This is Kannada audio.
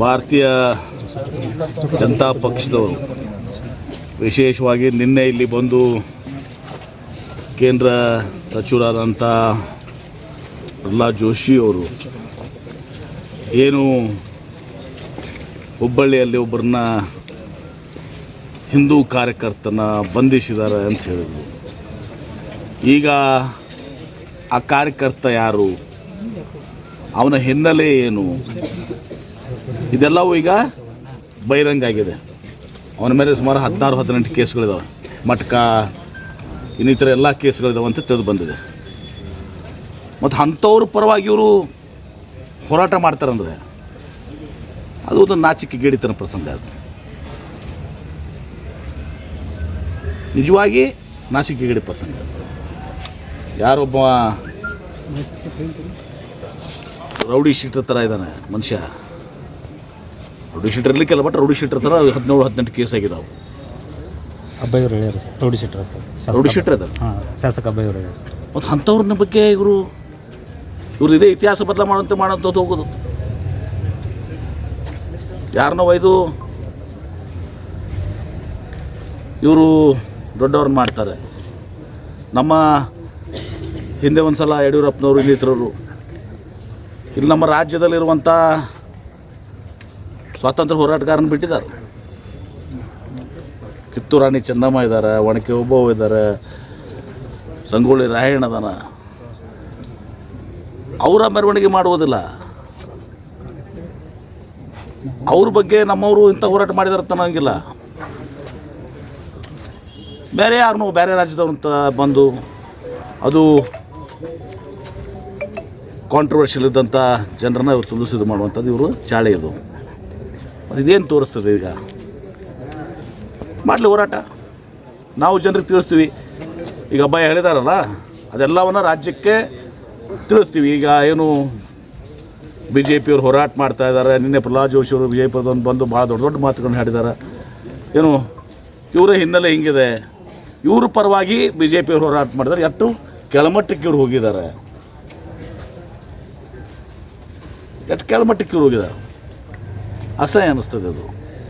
ಭಾರತೀಯ ಜನತಾ ಪಕ್ಷದವರು ವಿಶೇಷವಾಗಿ ನಿನ್ನೆ ಇಲ್ಲಿ ಬಂದು ಕೇಂದ್ರ ಸಚಿವರಾದಂಥ ಪ್ರಹ್ಲಾದ್ ಜೋಶಿ ಅವರು ಏನು ಹುಬ್ಬಳ್ಳಿಯಲ್ಲಿ ಒಬ್ಬರನ್ನ ಹಿಂದೂ ಕಾರ್ಯಕರ್ತನ ಬಂಧಿಸಿದ್ದಾರೆ ಅಂತ ಹೇಳಿದರು. ಈಗ ಆ ಕಾರ್ಯಕರ್ತ ಯಾರು, ಅವನ ಹಿನ್ನೆಲೆ ಏನು, ಇದೆಲ್ಲವೂ ಈಗ ಬಹಿರಂಗ ಆಗಿದೆ. ಅವನ ಮೇಲೆ ಸುಮಾರು 16-18 ಕೇಸ್ಗಳಿದಾವೆ, ಮಟ್ಕ ಇನ್ನಿತರ ಎಲ್ಲ ಕೇಸ್ಗಳಿದಾವೆ ಅಂತ ತಿಳಿದು ಬಂದಿದೆ. ಮತ್ತು ಅಂಥವ್ರ ಪರವಾಗಿ ಇವರು ಹೋರಾಟ ಮಾಡ್ತಾರಂದರೆ ಅದು ಒಂದು ನಾಚಿಕೆಗೇಡಿತನ ಪ್ರಸಂಗ. ಅದು ನಿಜವಾಗಿ ನಾಚಿಕೆಗೇಡಿ ಪ್ರಸಂಗ. ಯಾರೊಬ್ಬ ರೌಡಿ ಶೀಟರ್ ಥರ ಇದ್ದಾನೆ ಮನುಷ್ಯ. ರೌಡಿ ಶೀಟರ್ ಇರಲಿಕ್ಕೆಲ್ಲ, ಬಟ್ ರೌಡಿ ಶೀಟರ್ ಥರ 17-18 ಕೇಸ್ ಆಗಿದ್ದಾವೆ. ಅಬ್ಬಯ್ಯವರು ಹೇಳ್ಯಾರ ಸರ್, ರೌಡಿ ಶೀಟರ್ ಅಂತ. ರೌಡಿ ಶೀಟರ್ ಇದ್ದಾರೆ. ಹಾಂ, ಶಾಸಕ ಅಬ್ಬಯ್ಯವರು ಹೇಳ್ಯಾರ. ಮತ್ತು ಅಂಥವ್ರನ್ನ ಬಗ್ಗೆ ಇವರು ಇದೇ ಇತಿಹಾಸ ಬದಲ ಮಾಡೋಂಥದ್ದು ಹೋಗೋದು. ಯಾರನ್ನ ಒಯ್ದು ಇವರು ದೊಡ್ಡವ್ರನ್ನ ಮಾಡ್ತಾರೆ. ನಮ್ಮ ಹಿಂದೆ ಒಂದು ಸಲ ಯಡಿಯೂರಪ್ಪನವರು ಇನ್ನಿತರರು ಇಲ್ಲಿ ನಮ್ಮ ರಾಜ್ಯದಲ್ಲಿರುವಂಥ ಸ್ವಾತಂತ್ರ್ಯ ಹೋರಾಟಗಾರನ ಬಿಟ್ಟಿದ್ದಾರೆ. ಕಿತ್ತೂರು ರಾಣಿ ಚೆನ್ನಮ್ಮ ಇದ್ದಾರೆ, ಒಣಕೆ ಓಬವ್ವ ಇದ್ದಾರೆ, ಸಂಗೊಳ್ಳಿ ರಾಯಣ್ಣ ಅದಾನ. ಅವರ ಮೆರವಣಿಗೆ ಮಾಡುವುದಿಲ್ಲ. ಅವ್ರ ಬಗ್ಗೆ ನಮ್ಮವರು ಇಂಥ ಹೋರಾಟ ಮಾಡಿದಾರೆ ಅನ್ನೋಂಗಿಲ್ಲ. ಬೇರೆ ಯಾರನ್ನೋ ಬೇರೆ ರಾಜ್ಯದವ್ರಂತ ಬಂದು ಅದು ಕಾಂಟ್ರವರ್ಷಿಯಲ್ ಇದ್ದಂಥ ಜನರನ್ನ ಇವರು ತುಳಿಸಿದು ಮಾಡುವಂಥದ್ದು ಇವರು ಚಾಳಿ. ಇದು ಇದೇನು ತೋರಿಸ್ತದೆ? ಈಗ ಮಾಡಲಿ ಹೋರಾಟ, ನಾವು ಜನರಿಗೆ ತಿಳಿಸ್ತೀವಿ. ಈಗ ಅಬ್ಬಯ್ಯ ಹೇಳಿದಾರಲ್ಲ, ಅದೆಲ್ಲವನ್ನು ರಾಜ್ಯಕ್ಕೆ ತಿಳಿಸ್ತೀವಿ. ಈಗ ಏನು BJP ಅವರು ಹೋರಾಟ ಮಾಡ್ತಾ ಇದ್ದಾರೆ. ನಿನ್ನೆ ಪ್ರಹ್ಲಾದ್ ಜೋಶಿ ಅವರು BJP ಬಂದು ಭಾಳ ದೊಡ್ಡ ದೊಡ್ಡ ಮಾತುಗಳನ್ನು ಹೇಳಿದ್ದಾರೆ. ಏನು ಇವರ ಹಿನ್ನೆಲೆ ಹಿಂಗಿದೆ, ಇವ್ರ ಪರವಾಗಿ BJP ಅವರು ಹೋರಾಟ ಮಾಡಿದ್ದಾರೆ. ಎಷ್ಟು ಕೆಳಮಟ್ಟಕ್ಕೆ ಇವ್ರು ಹೋಗಿದ್ದಾರೆ, ಎಷ್ಟು ಕೆಳಮಟ್ಟಕ್ಕೆ ಇವ್ರು ಹೋಗಿದ್ದಾರೆ. ಅಸಹ್ಯ ಅನ್ನಿಸ್ತದೆ ಅದು.